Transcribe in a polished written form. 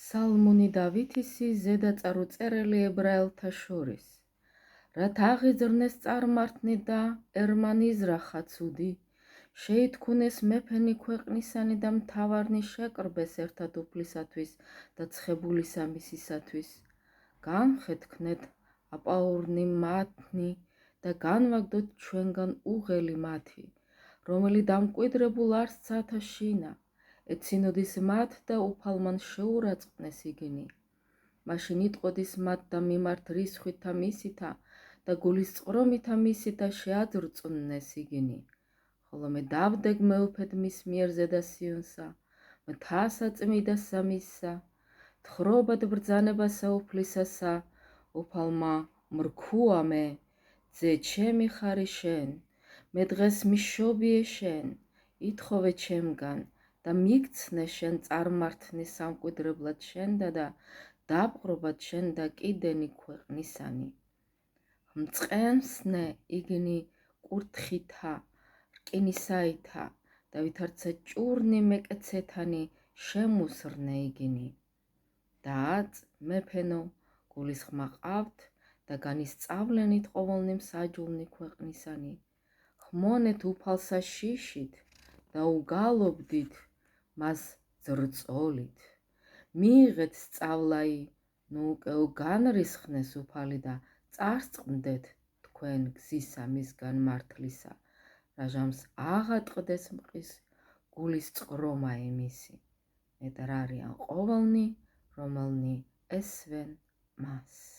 სალმუნი დავითისი ზედაწარუწერელი ებრაელთა შორის, რათა აღიძრნეს წარმართნი და ერმანიზრახა ცუდი, შეითქუნეს მეფენი ქვეყნისანი და მთავარნი შეკრბეს ერთად უფლისათვის და ცხებულისა მისისათვის. განხეთქნეთ აპაურნი მათნი და განვაგდოთ ჩვენგან უღელი მათი, რომელი დამკვიდრებულ არსცათა შინა, ეცინოდის მათ და უფალმან შეურაწყნეს იგინი. მაშინ იტყოდის მათ და მიმართ რისხვითა მისითა და გულის წყრომითა მისითა შეაძრწუნნეს იგინი. ხოლო მე დავდეგ მეუფედ მის მიერ ზედა სიონსა, მთასა წმიდასა მისსა, თხრობად ბრძანებასა უფლისასა, უფალმა მრქუა მე, ძე ჩემი ხარი შენ, მე დღეს მიშობიე შენ, ითხოვე ჩემგან და მიგცნე შენ წარმართნი სამკვიდრებლად შენდა და დაპყრობად შენდა კიდენი ქვეყნისანი. მწყემსნე იგნი კურთხითა, რკინისაითა და ვითარცა ჭურნი მეკეცეთანი შემუსრნე იგინი. დააწ მეფენო, გულის ხმა ყავთ და განისწავლენით ყოველნი მსაჯულნი ქვეყნისანი. ხმონეთ უფალსა შიშით და უგალობდით მას ძრწოლით. მიიღეთ სწავლაი, ნუ უკვე განრისხნეს უფალი და წარწყდეთ თქვენ გზისა მისგან მართლისა, რაჟამს აღატყდეს მყის გულის წყრომა იმისი. მეტად არიან ყოველნი, რომელნი ესვენ მას.